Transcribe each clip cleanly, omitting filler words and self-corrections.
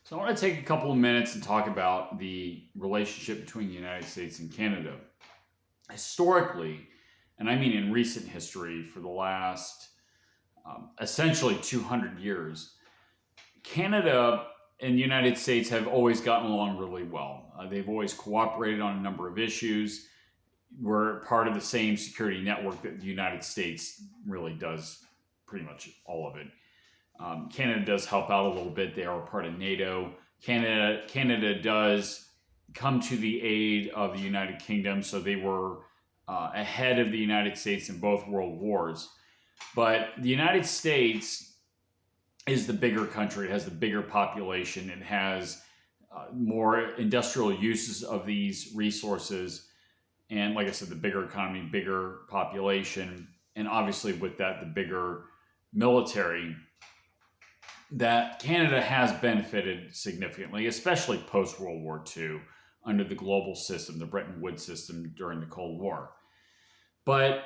So I want to take a couple of minutes and talk about the relationship between the United States and Canada. Historically, and I mean in recent history, for the last essentially 200 years, Canada and the United States have always gotten along really well. They've always cooperated on a number of issues. We're part of the same security network that the United States really does pretty much all of it. Canada does help out a little bit. They are part of NATO. Canada does come to the aid of the United Kingdom, so they were ahead of the United States in both world wars. But the United States is the bigger country. It has the bigger population. It has more industrial uses of these resources. And like I said, the bigger economy, bigger population, and obviously with that, the bigger military, that Canada has benefited significantly, especially post World War II, under the global system, the Bretton Woods system during the Cold War. But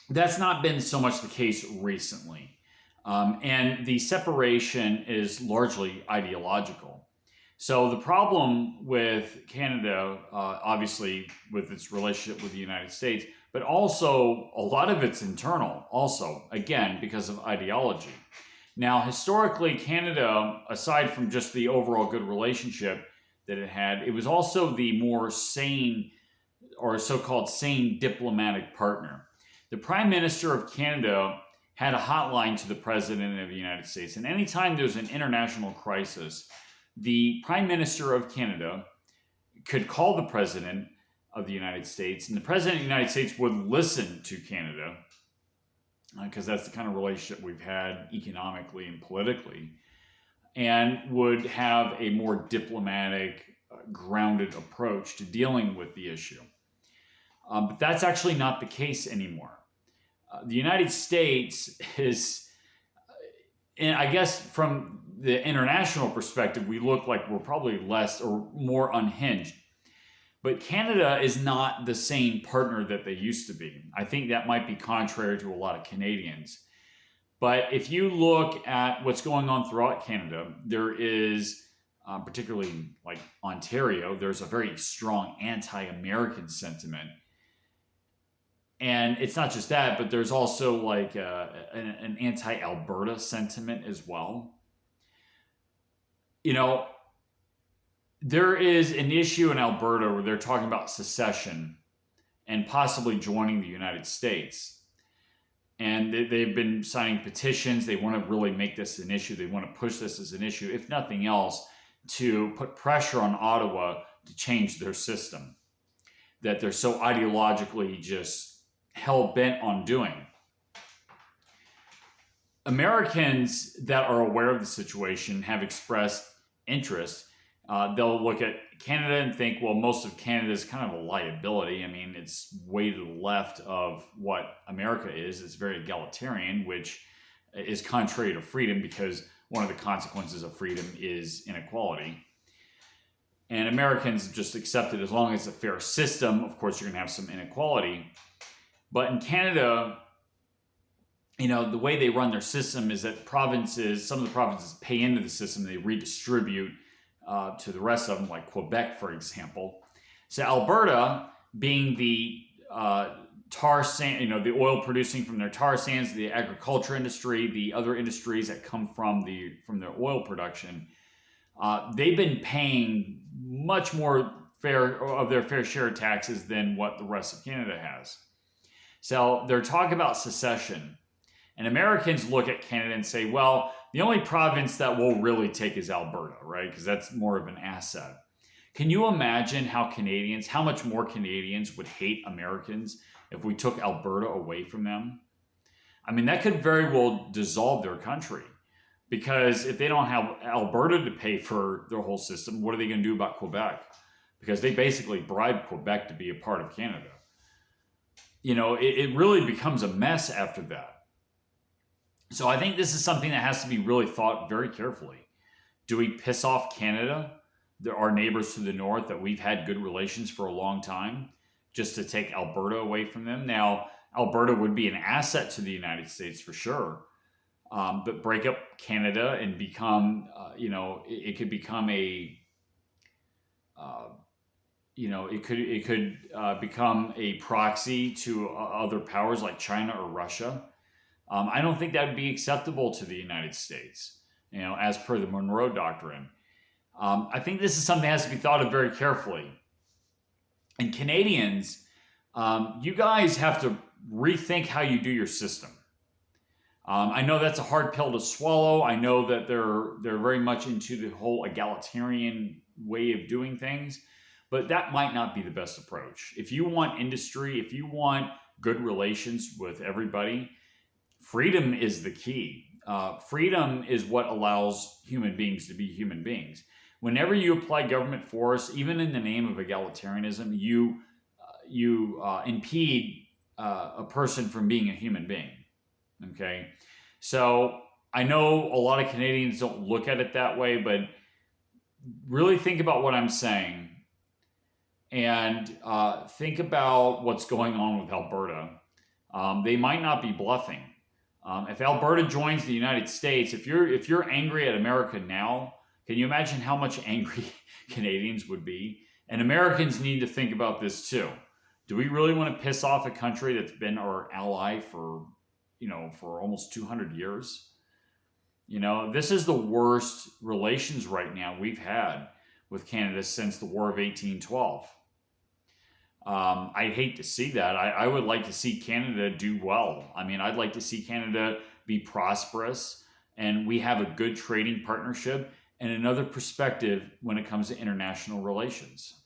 that's not been so much the case recently. And the separation is largely ideological. So the problem with Canada, obviously, with its relationship with the United States, but also a lot of it's internal, also, again, because of ideology. Now, historically, Canada, aside from just the overall good relationship that it had, it was also the more sane or so-called sane diplomatic partner. The Prime Minister of Canada had a hotline to the President of the United States. And anytime there's an international crisis, the Prime Minister of Canada could call the President of the United States, and the President of the United States would listen to Canada, because that's the kind of relationship we've had economically and politically, and would have a more diplomatic, grounded approach to dealing with the issue. But that's actually not the case anymore. The United States is, and I guess from the international perspective, we look like we're probably less or more unhinged. But Canada is not the same partner that they used to be. I think that might be contrary to a lot of Canadians. But if you look at what's going on throughout Canada, there is, particularly like Ontario, there's a very strong anti-American sentiment. And it's not just that, but there's also like an anti-Alberta sentiment as well. You know, there is an issue in Alberta where they're talking about secession and possibly joining the United States. And they've been signing petitions. They want to really make this an issue. They want to push this as an issue, if nothing else, to put pressure on Ottawa to change their system that they're so ideologically just hell-bent on doing. Americans that are aware of the situation have expressed interest. They'll look at Canada and think, well, most of Canada is kind of a liability. I mean, it's way to the left of what America is. It's very egalitarian, which is contrary to freedom, because one of the consequences of freedom is inequality. And Americans just accept it as long as it's a fair system. Of course, you're going to have some inequality. But in Canada, you know, the way they run their system is that some of the provinces pay into the system, they redistribute to the rest of them, like Quebec, for example. So Alberta, being the tar sand, you know, the oil producing from their tar sands, the agriculture industry, the other industries that come from their oil production, they've been paying much more of their fair share of taxes than what the rest of Canada has. So they're talking about secession. And Americans look at Canada and say, well, the only province that we'll really take is Alberta, right? Because that's more of an asset. Can you imagine how much more Canadians would hate Americans if we took Alberta away from them? I mean, that could very well dissolve their country. Because if they don't have Alberta to pay for their whole system, what are they going to do about Quebec? Because they basically bribed Quebec to be a part of Canada. You know, it really becomes a mess after that. So I think this is something that has to be really thought very carefully. Do we piss off Canada, our neighbors to the north that we've had good relations for a long time, just to take Alberta away from them? Now, Alberta would be an asset to the United States for sure. but break up Canada and become, it could become uh, it could become a proxy to other powers like China or Russia. I don't think that would be acceptable to the United States, as per the Monroe Doctrine. I think this is something that has to be thought of very carefully. And Canadians, you guys have to rethink how you do your system. I know that's a hard pill to swallow. I know that they're very much into the whole egalitarian way of doing things, but that might not be the best approach. If you want industry, if you want good relations with everybody, freedom is the key. Freedom is what allows human beings to be human beings. Whenever you apply government force, even in the name of egalitarianism, you impede a person from being a human being. Okay, so I know a lot of Canadians don't look at it that way, but really think about what I'm saying and think about what's going on with Alberta. They might not be bluffing. If Alberta joins the United States, if you're angry at America now, can you imagine how much angry Canadians would be? And Americans need to think about this too. Do we really want to piss off a country that's been our ally for almost 200 years? This is the worst relations right now we've had with Canada since the War of 1812. I hate to see that. I would like to see Canada do well. I mean, I'd like to see Canada be prosperous and we have a good trading partnership and another perspective when it comes to international relations.